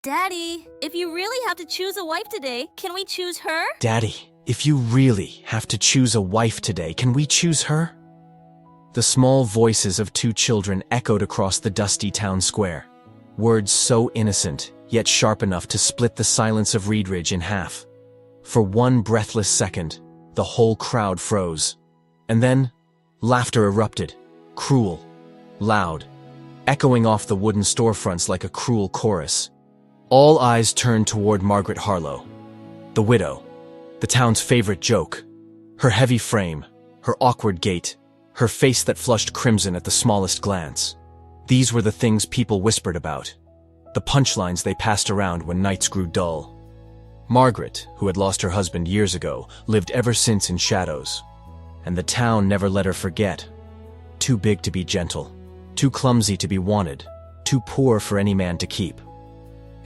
Daddy, if you really have to choose a wife today, can we choose her? Daddy, if you really have to choose a wife today, can we choose her? The small voices of two children echoed across the dusty town square. Words so innocent, yet sharp enough to split the silence of Reedridge in half. For one breathless second, the whole crowd froze. And then, laughter erupted, cruel, loud, echoing off the wooden storefronts like a cruel chorus. All eyes turned toward Margaret Harlow, the widow, the town's favorite joke. Her heavy frame, her awkward gait, her face that flushed crimson at the smallest glance. These were the things people whispered about, the punchlines they passed around when nights grew dull. Margaret, who had lost her husband years ago, lived ever since in shadows. And the town never let her forget. Too big to be gentle, too clumsy to be wanted, too poor for any man to keep.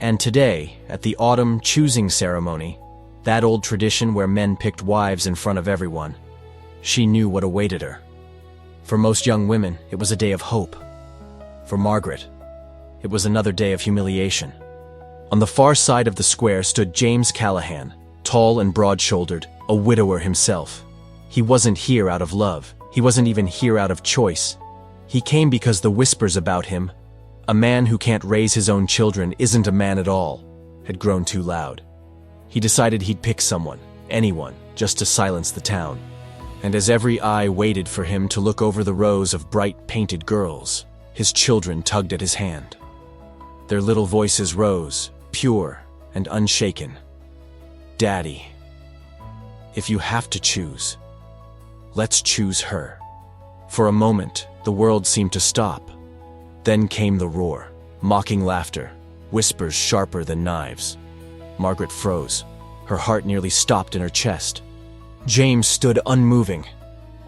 And today, at the autumn choosing ceremony, that old tradition where men picked wives in front of everyone, she knew what awaited her. For most young women, it was a day of hope. For Margaret, it was another day of humiliation. On the far side of the square stood James Callahan, tall and broad-shouldered, a widower himself. He wasn't here out of love. He wasn't even here out of choice. He came because the whispers about him, a man who can't raise his own children isn't a man at all, had grown too loud. He decided he'd pick someone, anyone, just to silence the town. And as every eye waited for him to look over the rows of bright painted girls, his children tugged at his hand. Their little voices rose, pure and unshaken. Daddy, if you have to choose, let's choose her. For a moment, the world seemed to stop. Then came the roar, mocking laughter, whispers sharper than knives. Margaret froze. Her heart nearly stopped in her chest. James stood unmoving,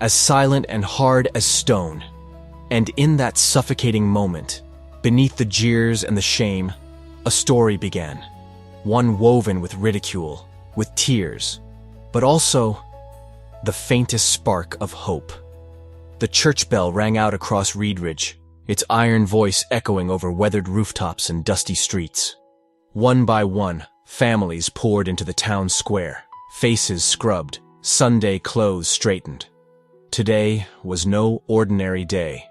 as silent and hard as stone. And in that suffocating moment, beneath the jeers and the shame, a story began. One woven with ridicule, with tears, but also the faintest spark of hope. The church bell rang out across Reedridge, its iron voice echoing over weathered rooftops and dusty streets. One by one, families poured into the town square, faces scrubbed, Sunday clothes straightened. Today was no ordinary day.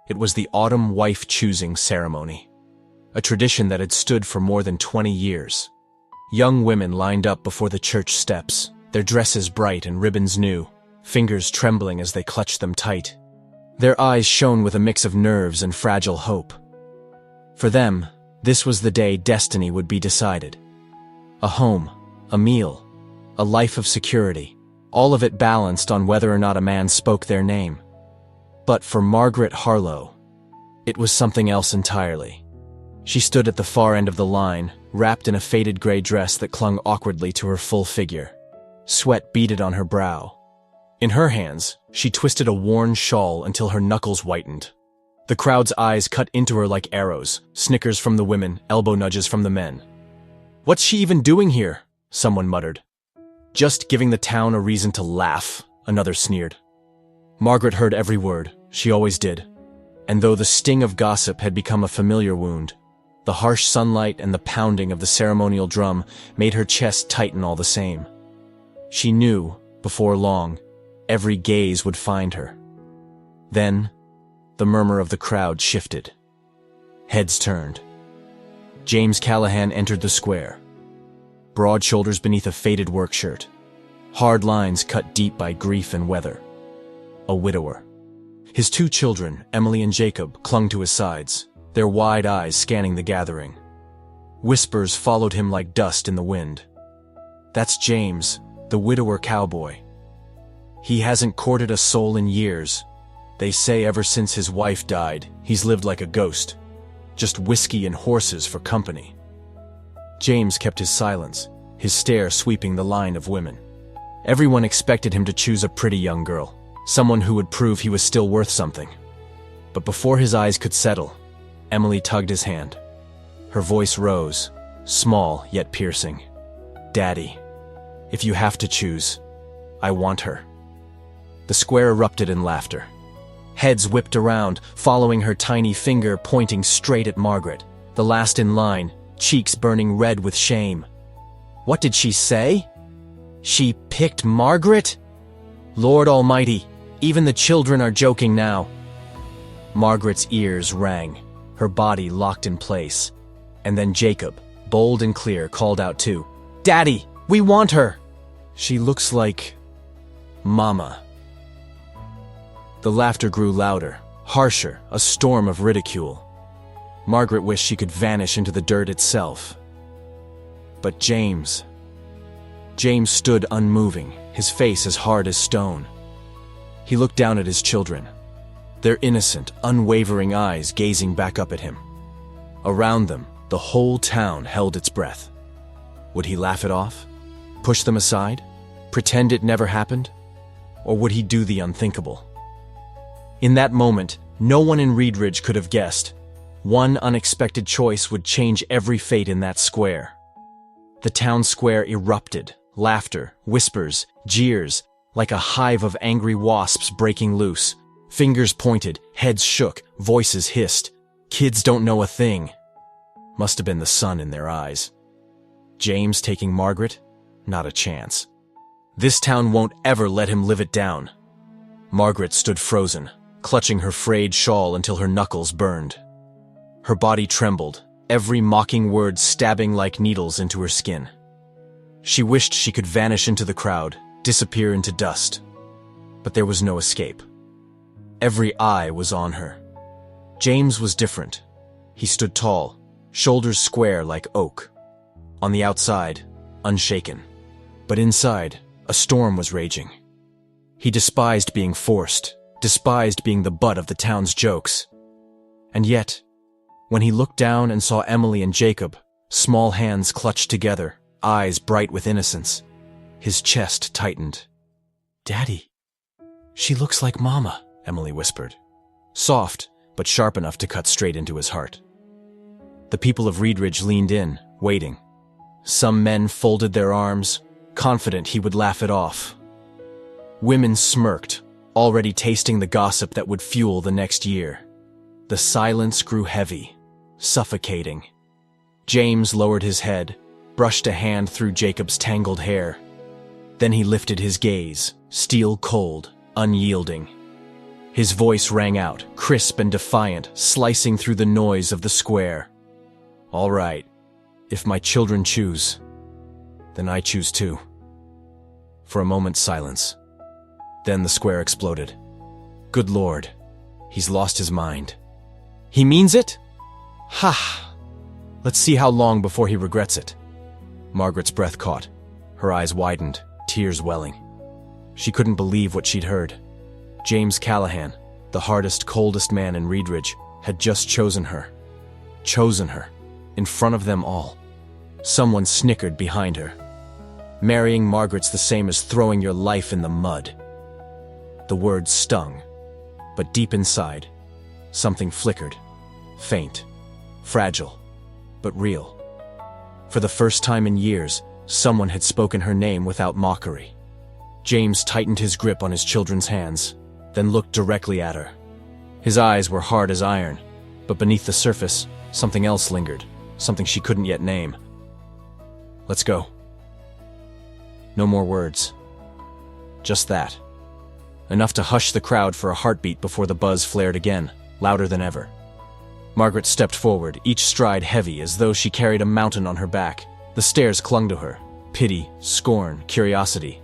It was the autumn wife-choosing ceremony, a tradition that had stood for more than 20 years. Young women lined up before the church steps, their dresses bright and ribbons new, fingers trembling as they clutched them tight. Their eyes shone with a mix of nerves and fragile hope. For them, this was the day destiny would be decided. A home, a meal, a life of security, all of it balanced on whether or not a man spoke their name. But for Margaret Harlow, it was something else entirely. She stood at the far end of the line, wrapped in a faded gray dress that clung awkwardly to her full figure. Sweat beaded on her brow. In her hands, she twisted a worn shawl until her knuckles whitened. The crowd's eyes cut into her like arrows, snickers from the women, elbow nudges from the men. "What's she even doing here?" someone muttered. "Just giving the town a reason to laugh," another sneered. Margaret heard every word, she always did. And though the sting of gossip had become a familiar wound, the harsh sunlight and the pounding of the ceremonial drum made her chest tighten all the same. She knew, before long, every gaze would find her. Then, the murmur of the crowd shifted. Heads turned. James Callahan entered the square. Broad shoulders beneath a faded work shirt. Hard lines cut deep by grief and weather. A widower. His two children, Emily and Jacob, clung to his sides, their wide eyes scanning the gathering. Whispers followed him like dust in the wind. "That's James, the widower cowboy. He hasn't courted a soul in years. They say ever since his wife died, he's lived like a ghost. Just whiskey and horses for company." James kept his silence, his stare sweeping the line of women. Everyone expected him to choose a pretty young girl, someone who would prove he was still worth something. But before his eyes could settle, Emily tugged his hand. Her voice rose, small yet piercing. "Daddy, if you have to choose, I want her." The square erupted in laughter. Heads whipped around, following her tiny finger pointing straight at Margaret, the last in line, cheeks burning red with shame. What did she say? She picked Margaret? Lord Almighty, even the children are joking now. Margaret's ears rang, her body locked in place. And then Jacob, bold and clear, called out too, "Daddy, we want her! She looks like Mama." The laughter grew louder, harsher, a storm of ridicule. Margaret wished she could vanish into the dirt itself. But James stood unmoving, his face as hard as stone. He looked down at his children, their innocent, unwavering eyes gazing back up at him. Around them, the whole town held its breath. Would he laugh it off? Push them aside? Pretend it never happened? Or would he do the unthinkable? In that moment, no one in Reedridge could have guessed. One unexpected choice would change every fate in that square. The town square erupted, laughter, whispers, jeers, like a hive of angry wasps breaking loose. Fingers pointed, heads shook, voices hissed. Kids don't know a thing. Must have been the sun in their eyes. James taking Margaret? Not a chance. This town won't ever let him live it down. Margaret stood frozen, clutching her frayed shawl until her knuckles burned. Her body trembled, every mocking word stabbing like needles into her skin. She wished she could vanish into the crowd, disappear into dust. But there was no escape. Every eye was on her. James was different. He stood tall, shoulders square like oak. On the outside, unshaken. But inside, a storm was raging. He despised being forced, despised being the butt of the town's jokes. And yet, when he looked down and saw Emily and Jacob, small hands clutched together, eyes bright with innocence, his chest tightened. "Daddy, she looks like Mama," Emily whispered. Soft, but sharp enough to cut straight into his heart. The people of Reedridge leaned in, waiting. Some men folded their arms, confident he would laugh it off. Women smirked, already tasting the gossip that would fuel the next year. The silence grew heavy, suffocating. James lowered his head, brushed a hand through Jacob's tangled hair. Then he lifted his gaze, steel cold, unyielding. His voice rang out, crisp and defiant, slicing through the noise of the square. "All right, if my children choose, then I choose too." For a moment's silence. Then the square exploded. Good Lord, he's lost his mind. He means it? Ha! Let's see how long before he regrets it. Margaret's breath caught. Her eyes widened, tears welling. She couldn't believe what she'd heard. James Callahan, the hardest, coldest man in Reedridge, had just chosen her. Chosen her, in front of them all. Someone snickered behind her. Marrying Margaret's the same as throwing your life in the mud. The words stung, but deep inside, something flickered. Faint, fragile, but real. For the first time in years, someone had spoken her name without mockery. James tightened his grip on his children's hands, then looked directly at her. His eyes were hard as iron, but beneath the surface, something else lingered, something she couldn't yet name. "Let's go." No more words. Just that. Enough to hush the crowd for a heartbeat before the buzz flared again, louder than ever. Margaret stepped forward, each stride heavy as though she carried a mountain on her back. The stares clung to her. Pity, scorn, curiosity.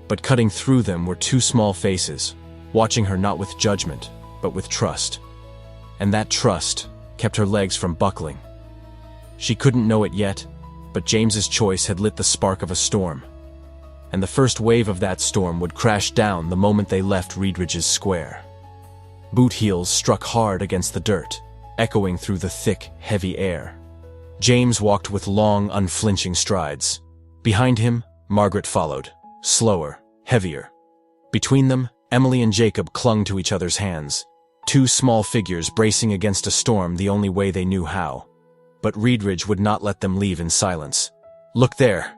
But cutting through them were two small faces, watching her not with judgment, but with trust. And that trust kept her legs from buckling. She couldn't know it yet, but James's choice had lit the spark of a storm. And the first wave of that storm would crash down the moment they left Reedridge's square. Boot heels struck hard against the dirt, echoing through the thick, heavy air. James walked with long, unflinching strides. Behind him, Margaret followed, slower, heavier. Between them, Emily and Jacob clung to each other's hands, two small figures bracing against a storm the only way they knew how. But Reedridge would not let them leave in silence. "Look there."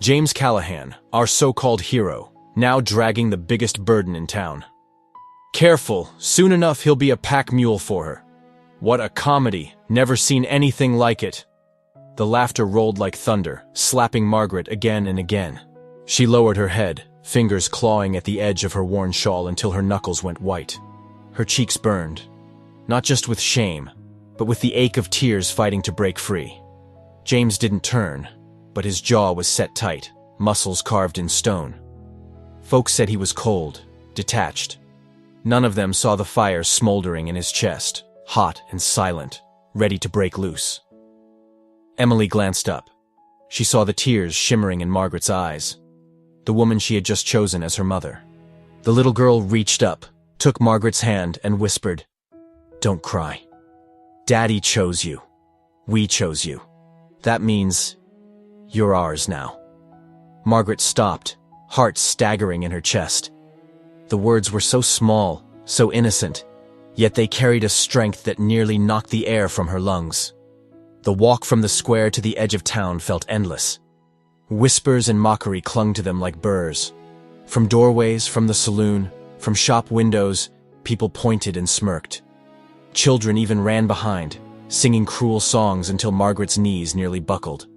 James Callahan, our so-called hero, now dragging the biggest burden in town. "Careful, soon enough he'll be a pack mule for her. What a comedy, never seen anything like it." The laughter rolled like thunder, slapping Margaret again and again. She lowered her head, fingers clawing at the edge of her worn shawl until her knuckles went white. Her cheeks burned, not just with shame, but with the ache of tears fighting to break free. James didn't turn, but his jaw was set tight, muscles carved in stone. Folks said he was cold, detached. None of them saw the fire smoldering in his chest, hot and silent, ready to break loose. Emily glanced up. She saw the tears shimmering in Margaret's eyes, the woman she had just chosen as her mother. The little girl reached up, took Margaret's hand, and whispered, "Don't cry. Daddy chose you. We chose you. That means you're ours now." Margaret stopped, heart staggering in her chest. The words were so small, so innocent, yet they carried a strength that nearly knocked the air from her lungs. The walk from the square to the edge of town felt endless. Whispers and mockery clung to them like burrs. From doorways, from the saloon, from shop windows, people pointed and smirked. Children even ran behind, singing cruel songs until Margaret's knees nearly buckled.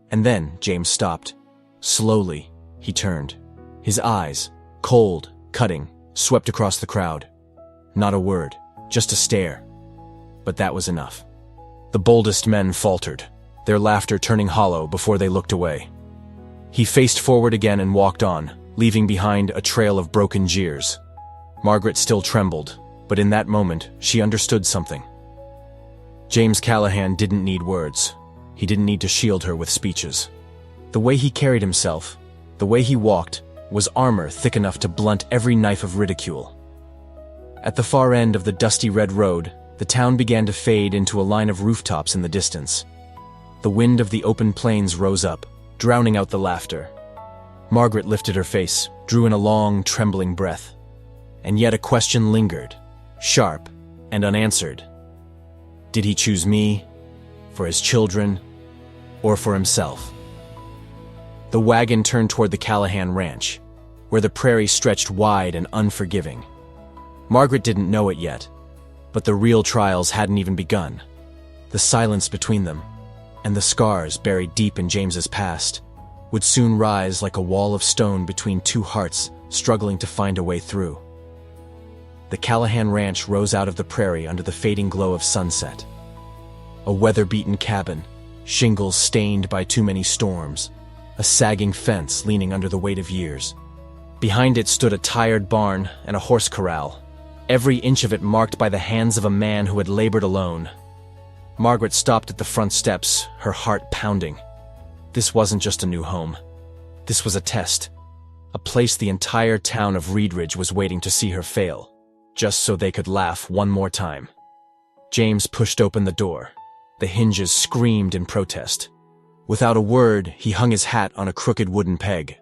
And then James stopped. Slowly, he turned. His eyes, cold, cutting, swept across the crowd. Not a word, just a stare. But that was enough. The boldest men faltered, their laughter turning hollow before they looked away. He faced forward again and walked on, leaving behind a trail of broken jeers. Margaret still trembled, but in that moment, she understood something. James Callahan didn't need words. He didn't need to shield her with speeches. The way he carried himself, the way he walked, was armor thick enough to blunt every knife of ridicule. At the far end of the dusty red road, the town began to fade into a line of rooftops in the distance. The wind of the open plains rose up, drowning out the laughter. Margaret lifted her face, drew in a long, trembling breath. And yet a question lingered, sharp and unanswered. Did he choose me, for his children, or for himself? The wagon turned toward the Callahan ranch, where the prairie stretched wide and unforgiving. Margaret didn't know it yet, but the real trials hadn't even begun. The silence between them, and the scars buried deep in James's past, would soon rise like a wall of stone between two hearts struggling to find a way through. The Callahan ranch rose out of the prairie under the fading glow of sunset. A weather-beaten cabin, shingles stained by too many storms, a sagging fence leaning under the weight of years. Behind it stood a tired barn and a horse corral, every inch of it marked by the hands of a man who had labored alone. Margaret stopped at the front steps, her heart pounding. This wasn't just a new home. This was a test, a place the entire town of Reedridge was waiting to see her fail, just so they could laugh one more time. James pushed open the door. The hinges screamed in protest. Without a word, he hung his hat on a crooked wooden peg.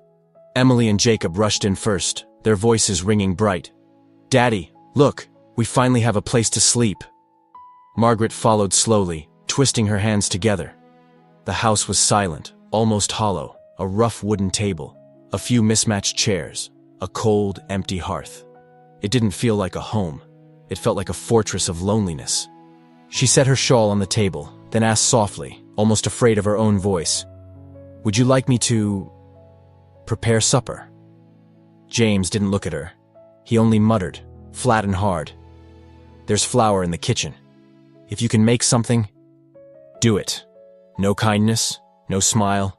Emily and Jacob rushed in first, their voices ringing bright. "Daddy, look, we finally have a place to sleep." Margaret followed slowly, twisting her hands together. The house was silent, almost hollow, a rough wooden table, a few mismatched chairs, a cold, empty hearth. It didn't feel like a home. It felt like a fortress of loneliness. She set her shawl on the table, then asked softly, almost afraid of her own voice, "Would you like me to prepare supper?" James didn't look at her. He only muttered, flat and hard, "There's flour in the kitchen. If you can make something, do it." No kindness, no smile.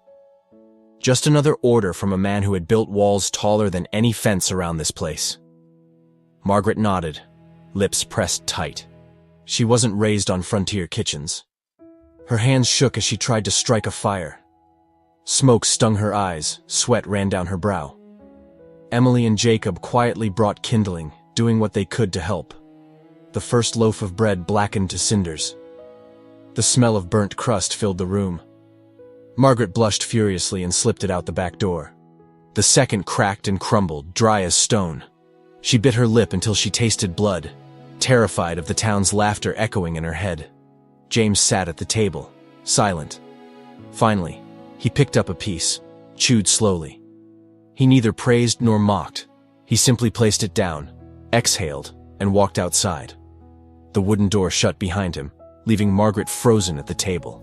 Just another order from a man who had built walls taller than any fence around this place. Margaret nodded, lips pressed tight. She wasn't raised on frontier kitchens. Her hands shook as she tried to strike a fire. Smoke stung her eyes, sweat ran down her brow. Emily and Jacob quietly brought kindling, doing what they could to help. The first loaf of bread blackened to cinders. The smell of burnt crust filled the room. Margaret blushed furiously and slipped it out the back door. The second cracked and crumbled, dry as stone. She bit her lip until she tasted blood, terrified of the town's laughter echoing in her head. James sat at the table, silent. Finally, he picked up a piece, chewed slowly. He neither praised nor mocked. He simply placed it down, exhaled, and walked outside. The wooden door shut behind him, leaving Margaret frozen at the table.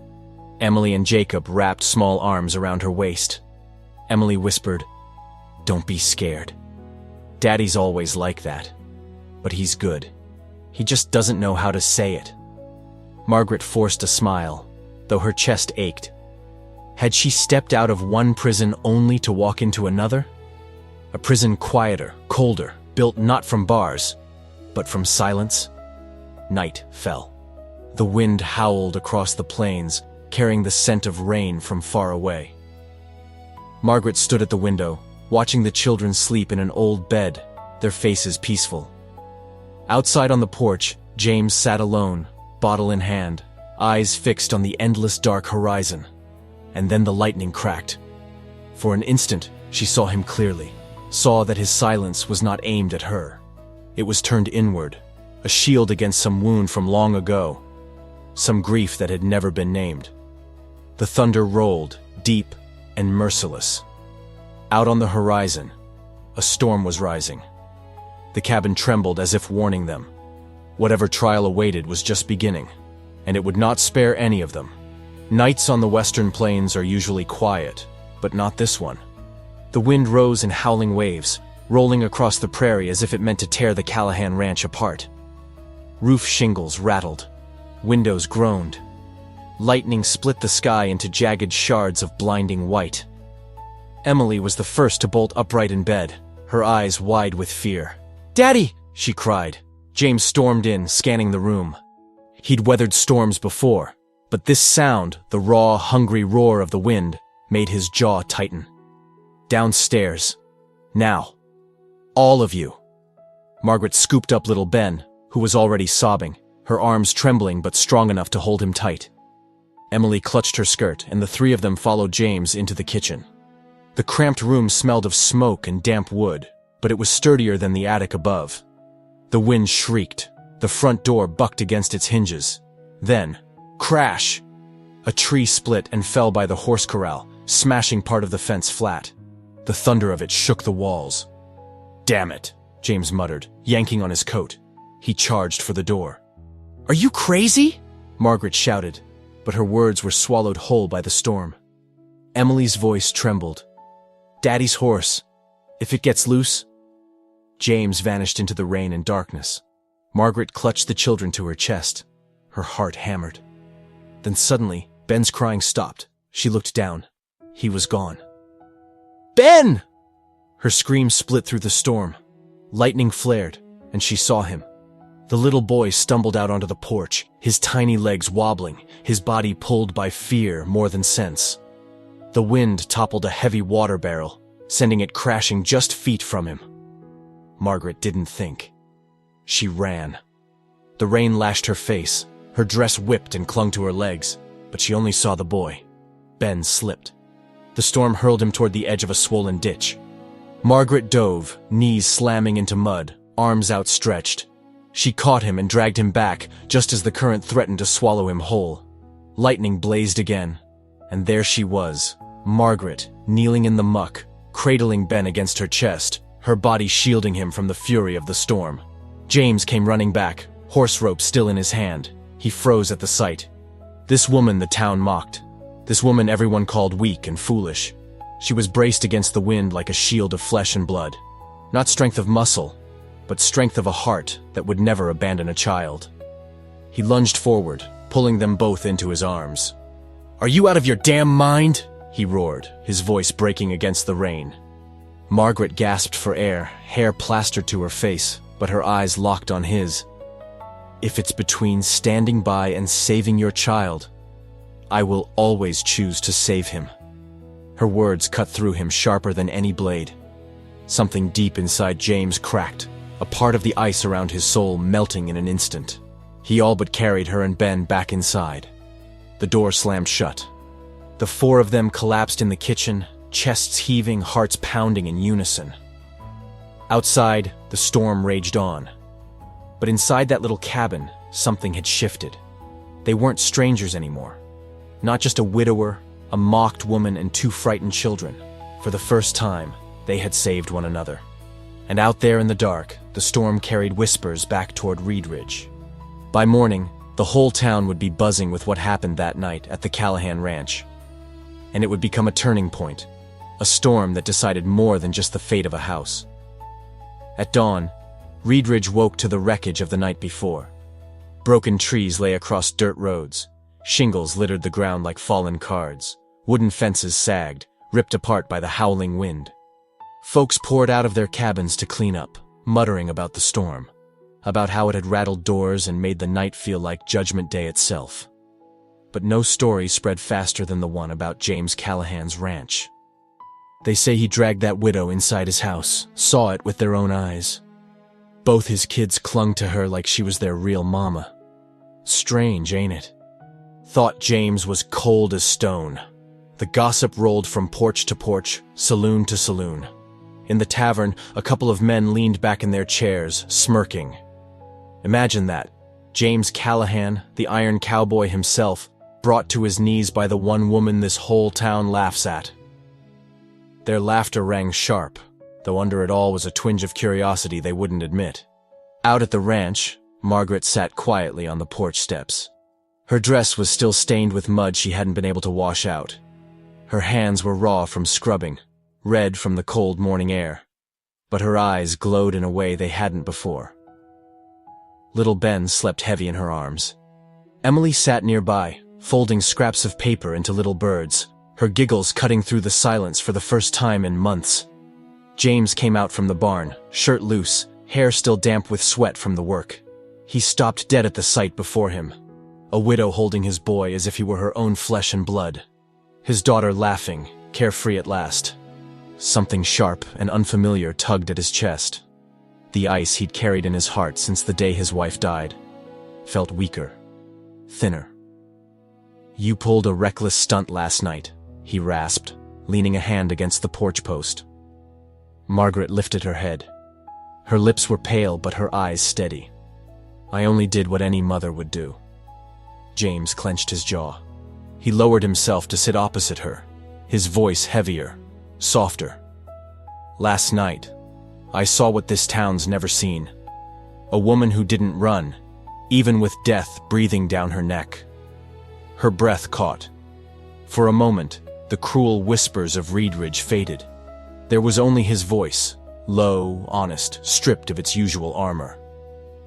Emily and Jacob wrapped small arms around her waist. Emily whispered, "Don't be scared. Daddy's always like that. But he's good. He just doesn't know how to say it." Margaret forced a smile, though her chest ached. Had she stepped out of one prison only to walk into another? A prison quieter, colder, built not from bars, but from silence? Night fell. The wind howled across the plains, carrying the scent of rain from far away. Margaret stood at the window, watching the children sleep in an old bed, their faces peaceful. Outside on the porch, James sat alone, bottle in hand, eyes fixed on the endless dark horizon. And then the lightning cracked. For an instant, she saw him clearly, saw that his silence was not aimed at her. It was turned inward, a shield against some wound from long ago, some grief that had never been named. The thunder rolled, deep and merciless. Out on the horizon, a storm was rising. The cabin trembled as if warning them. Whatever trial awaited was just beginning, and it would not spare any of them. Nights on the western plains are usually quiet, but not this one. The wind rose in howling waves, rolling across the prairie as if it meant to tear the Callahan ranch apart. Roof shingles rattled. Windows groaned. Lightning split the sky into jagged shards of blinding white. Emily was the first to bolt upright in bed, her eyes wide with fear. "Daddy!" she cried. James stormed in, scanning the room. He'd weathered storms before, but this sound, the raw, hungry roar of the wind, made his jaw tighten. "Downstairs. Now. All of you." Margaret scooped up little Ben, who was already sobbing, her arms trembling but strong enough to hold him tight. Emily clutched her skirt, and the three of them followed James into the kitchen. The cramped room smelled of smoke and damp wood, but it was sturdier than the attic above. The wind shrieked. The front door bucked against its hinges. Then, crash! A tree split and fell by the horse corral, smashing part of the fence flat. The thunder of it shook the walls. "Damn it," James muttered, yanking on his coat. He charged for the door. "Are you crazy?" Margaret shouted, but her words were swallowed whole by the storm. Emily's voice trembled. "Daddy's horse. If it gets loose..." James vanished into the rain and darkness. Margaret clutched the children to her chest. Her heart hammered. Then suddenly, Ben's crying stopped. She looked down. He was gone. "Ben!" Her scream split through the storm. Lightning flared, and she saw him. The little boy stumbled out onto the porch, his tiny legs wobbling, his body pulled by fear more than sense. The wind toppled a heavy water barrel, sending it crashing just feet from him. Margaret didn't think. She ran. The rain lashed her face. Her dress whipped and clung to her legs, but she only saw the boy. Ben slipped. The storm hurled him toward the edge of a swollen ditch. Margaret dove, knees slamming into mud, arms outstretched. She caught him and dragged him back, just as the current threatened to swallow him whole. Lightning blazed again, and there she was, Margaret, kneeling in the muck, cradling Ben against her chest, her body shielding him from the fury of the storm. James came running back, horse rope still in his hand. He froze at the sight. This woman the town mocked. This woman everyone called weak and foolish. She was braced against the wind like a shield of flesh and blood. Not strength of muscle, but strength of a heart that would never abandon a child. He lunged forward, pulling them both into his arms. "Are you out of your damn mind?" he roared, his voice breaking against the rain. Margaret gasped for air, hair plastered to her face, but her eyes locked on his. "If it's between standing by and saving your child, I will always choose to save him." Her words cut through him sharper than any blade. Something deep inside James cracked, a part of the ice around his soul melting in an instant. He all but carried her and Ben back inside. The door slammed shut. The four of them collapsed in the kitchen, chests heaving, hearts pounding in unison. Outside, the storm raged on. But inside that little cabin, something had shifted. They weren't strangers anymore. Not just a widower, a mocked woman, and two frightened children. For the first time, they had saved one another. And out there in the dark, the storm carried whispers back toward Reedridge. By morning, The whole town would be buzzing with what happened that night at the Callahan ranch. And it would become a turning point, a storm that decided more than just the fate of a house. At dawn, Reedridge woke to the wreckage of the night before. Broken trees lay across dirt roads. Shingles littered the ground like fallen cards. Wooden fences sagged, ripped apart by the howling wind. Folks poured out of their cabins to clean up, muttering about the storm, about how it had rattled doors and made the night feel like Judgment Day itself. But no story spread faster than the one about James Callahan's ranch. They say he dragged that widow inside his house, saw it with their own eyes. Both his kids clung to her like she was their real mama. Strange, ain't it? Thought James was cold as stone. The gossip rolled from porch to porch, saloon to saloon. In the tavern, a couple of men leaned back in their chairs, smirking. Imagine that. James Callahan, the Iron Cowboy himself, brought to his knees by the one woman this whole town laughs at. Their laughter rang sharp, though under it all was a twinge of curiosity they wouldn't admit. Out at the ranch, Margaret sat quietly on the porch steps. Her dress was still stained with mud she hadn't been able to wash out. Her hands were raw from scrubbing, red from the cold morning air. But her eyes glowed in a way they hadn't before. Little Ben slept heavy in her arms. Emily sat nearby, folding scraps of paper into little birds, her giggles cutting through the silence for the first time in months. James came out from the barn, shirt loose, hair still damp with sweat from the work. He stopped dead at the sight before him, a widow holding his boy as if he were her own flesh and blood. His daughter laughing, carefree at last. Something sharp and unfamiliar tugged at his chest. The ice he'd carried in his heart since the day his wife died felt weaker, thinner. "You pulled a reckless stunt last night," he rasped, leaning a hand against the porch post. Margaret lifted her head. Her lips were pale but her eyes steady. "I only did what any mother would do." James clenched his jaw. He lowered himself to sit opposite her, his voice heavier, softer. "Last night, I saw what this town's never seen. A woman who didn't run, even with death breathing down her neck." Her breath caught. For a moment, the cruel whispers of Reedridge faded. There was only his voice, low, honest, stripped of its usual armor.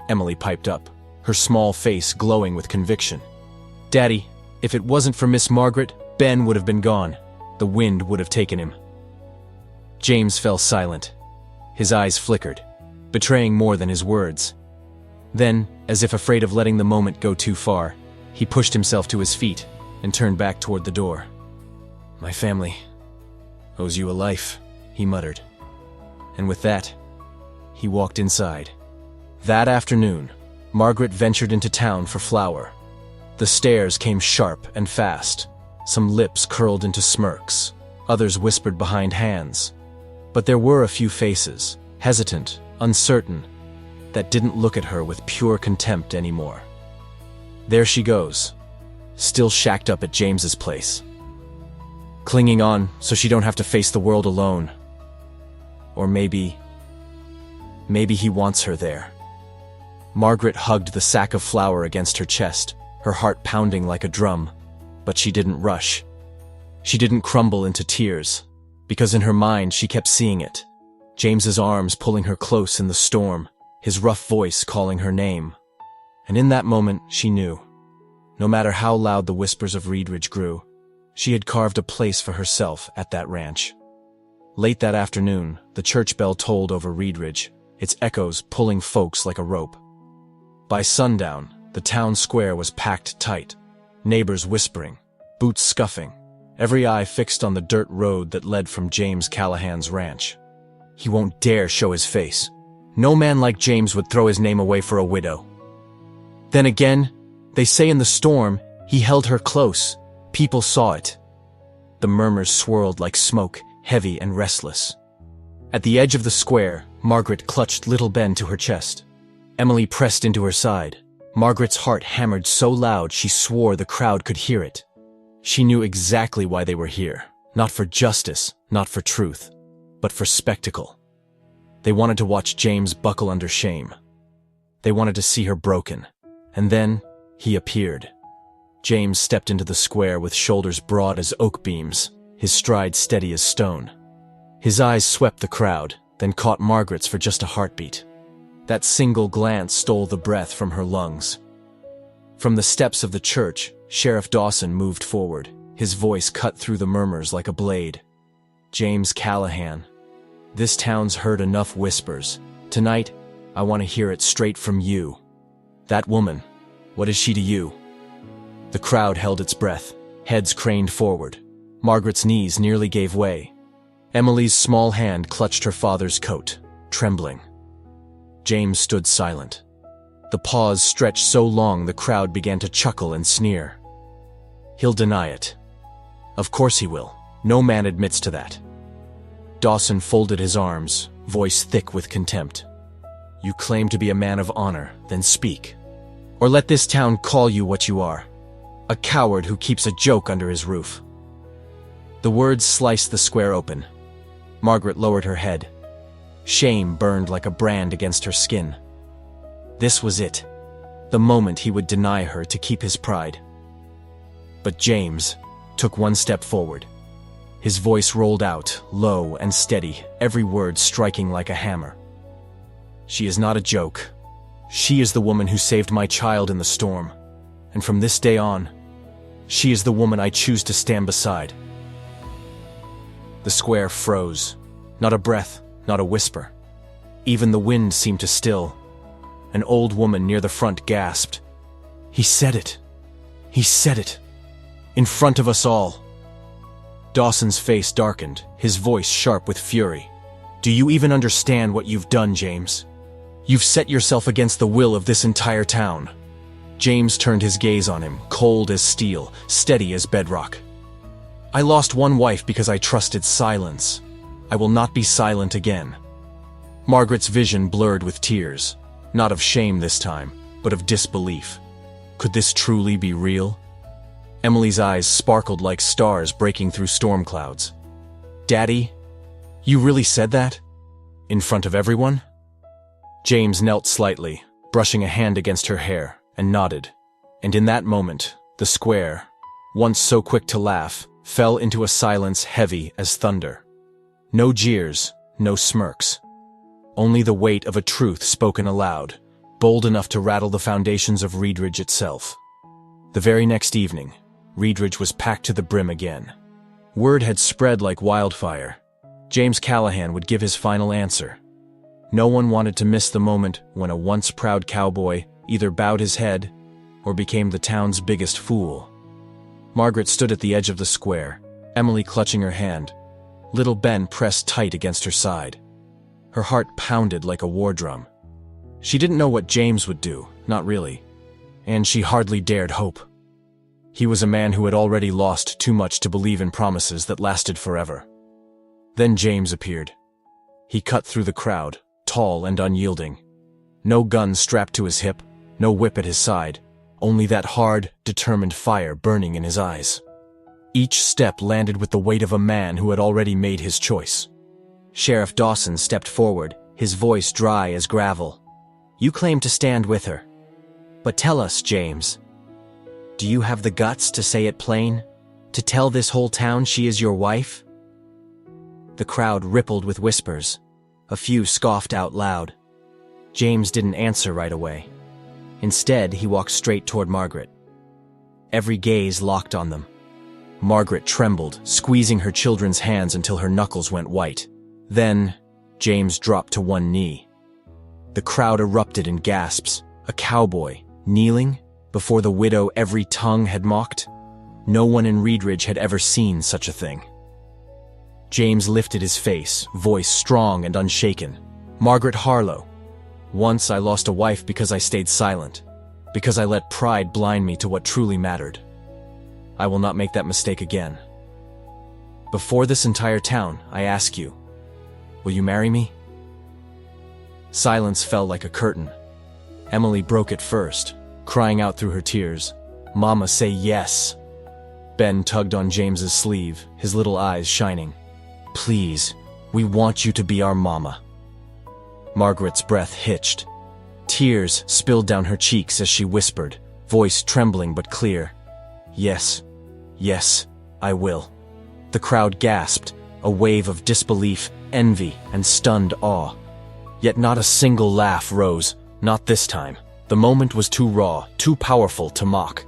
Emily piped up, her small face glowing with conviction. "Daddy, if it wasn't for Miss Margaret, Ben would have been gone. The wind would have taken him." James fell silent. His eyes flickered, betraying more than his words. Then, as if afraid of letting the moment go too far, he pushed himself to his feet and turned back toward the door. "My family owes you a life," he muttered. And with that, he walked inside. That afternoon, Margaret ventured into town for flour. The stares came sharp and fast. Some lips curled into smirks. Others whispered behind hands. But there were a few faces, hesitant, uncertain, that didn't look at her with pure contempt anymore. There she goes, still shacked up at James's place. Clinging on so she don't have to face the world alone. Or maybe he wants her there. Margaret hugged the sack of flour against her chest, her heart pounding like a drum, but she didn't rush. She didn't crumble into tears, because in her mind she kept seeing it. James's arms pulling her close in the storm, his rough voice calling her name. And in that moment she knew, no matter how loud the whispers of Reedridge grew, she had carved a place for herself at that ranch. Late that afternoon, the church bell tolled over Reedridge, its echoes pulling folks like a rope. By sundown, the town square was packed tight, neighbors whispering, boots scuffing, every eye fixed on the dirt road that led from James Callahan's ranch. He won't dare show his face. No man like James would throw his name away for a widow. Then again, they say in the storm, he held her close. People saw it. The murmurs swirled like smoke, heavy and restless. At the edge of the square, Margaret clutched little Ben to her chest. Emily pressed into her side. Margaret's heart hammered so loud she swore the crowd could hear it. She knew exactly why they were here. Not for justice, not for truth, but for spectacle. They wanted to watch James buckle under shame. They wanted to see her broken. And then, He appeared. James stepped into the square with shoulders broad as oak beams, his stride steady as stone. His eyes swept the crowd, then caught Margaret's for just a heartbeat. That single glance stole the breath from her lungs. From the steps of the church, Sheriff Dawson moved forward, his voice cut through the murmurs like a blade. James Callahan. This town's heard enough whispers. Tonight, I want to hear it straight from you. That woman, what is she to you? The crowd held its breath, heads craned forward. Margaret's knees nearly gave way. Emily's small hand clutched her father's coat, trembling. James stood silent. The pause stretched so long the crowd began to chuckle and sneer. He'll deny it. Of course he will. No man admits to that. Dawson folded his arms, voice thick with contempt. You claim to be a man of honor, then speak. Or let this town call you what you are. A coward who keeps a joke under his roof. The words sliced the square open. Margaret lowered her head. Shame burned like a brand against her skin. This was it. The moment he would deny her to keep his pride. But James took one step forward. His voice rolled out, low and steady, every word striking like a hammer. She is not a joke. She is the woman who saved my child in the storm. And from this day on, she is the woman I choose to stand beside. The square froze. Not a breath, not a whisper. Even the wind seemed to still. An old woman near the front gasped. He said it. He said it. In front of us all. Dawson's face darkened, his voice sharp with fury. Do you even understand what you've done, James? You've set yourself against the will of this entire town. James turned his gaze on him, cold as steel, steady as bedrock. I lost one wife because I trusted silence. I will not be silent again. Margaret's vision blurred with tears, not of shame this time, but of disbelief. Could this truly be real? Emily's eyes sparkled like stars breaking through storm clouds. Daddy, you really said that? In front of everyone? James knelt slightly, brushing a hand against her hair, and nodded. And in that moment, the square, once so quick to laugh, fell into a silence heavy as thunder. No jeers, no smirks. Only the weight of a truth spoken aloud, bold enough to rattle the foundations of Reedridge itself. The very next evening, Reedridge was packed to the brim again. Word had spread like wildfire. James Callahan would give his final answer. No one wanted to miss the moment when a once proud cowboy either bowed his head or became the town's biggest fool. Margaret stood at the edge of the square, Emily clutching her hand. Little Ben pressed tight against her side. Her heart pounded like a war drum. She didn't know what James would do, not really, and she hardly dared hope. He was a man who had already lost too much to believe in promises that lasted forever. Then James appeared. He cut through the crowd, tall and unyielding. No gun strapped to his hip, no whip at his side, only that hard, determined fire burning in his eyes. Each step landed with the weight of a man who had already made his choice. Sheriff Dawson stepped forward, his voice dry as gravel. You claim to stand with her. But tell us, James, do you have the guts to say it plain? To tell this whole town she is your wife? The crowd rippled with whispers. A few scoffed out loud. James didn't answer right away. Instead, he walked straight toward Margaret. Every gaze locked on them. Margaret trembled, squeezing her children's hands until her knuckles went white. Then, James dropped to one knee. The crowd erupted in gasps. A cowboy, kneeling, before the widow every tongue had mocked? No one in Reedridge had ever seen such a thing. James lifted his face, voice strong and unshaken. Margaret Harlow. Once I lost a wife because I stayed silent, because I let pride blind me to what truly mattered. I will not make that mistake again. Before this entire town, I ask you, will you marry me? Silence fell like a curtain. Emily broke it first, crying out through her tears, Mama, say yes. Ben tugged on James's sleeve, his little eyes shining. Please, we want you to be our mama. Margaret's breath hitched. Tears spilled down her cheeks as she whispered, voice trembling but clear. Yes, yes, I will. The crowd gasped, a wave of disbelief, envy, and stunned awe. Yet not a single laugh rose, not this time. The moment was too raw, too powerful to mock.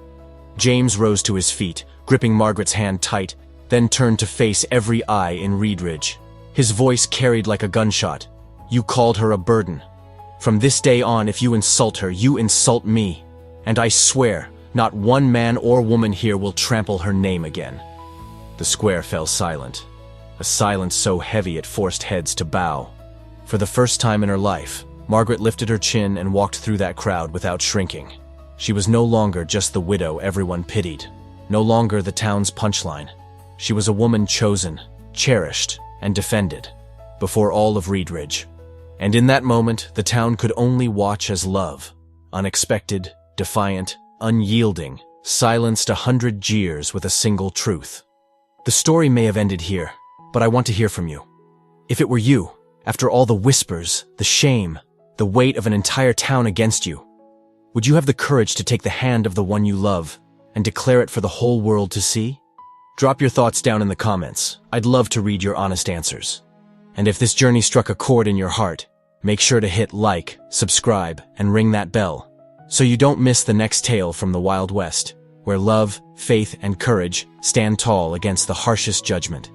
James rose to his feet, gripping Margaret's hand tight, then turned to face every eye in Reedridge. His voice carried like a gunshot. You called her a burden. From this day on, if you insult her, you insult me. And I swear, not one man or woman here will trample her name again. The square fell silent, a silence so heavy it forced heads to bow. For the first time in her life, Margaret lifted her chin and walked through that crowd without shrinking. She was no longer just the widow everyone pitied, no longer the town's punchline. She was a woman chosen, cherished, and defended, before all of Reedridge. And in that moment, the town could only watch as love, unexpected, defiant, unyielding, silenced 100 jeers with a single truth. The story may have ended here, but I want to hear from you. If it were you, after all the whispers, the shame, the weight of an entire town against you, would you have the courage to take the hand of the one you love and declare it for the whole world to see? Drop your thoughts down in the comments. I'd love to read your honest answers. And if this journey struck a chord in your heart, make sure to hit like, subscribe, and ring that bell, so you don't miss the next tale from the Wild West, where love, faith, and courage stand tall against the harshest judgment.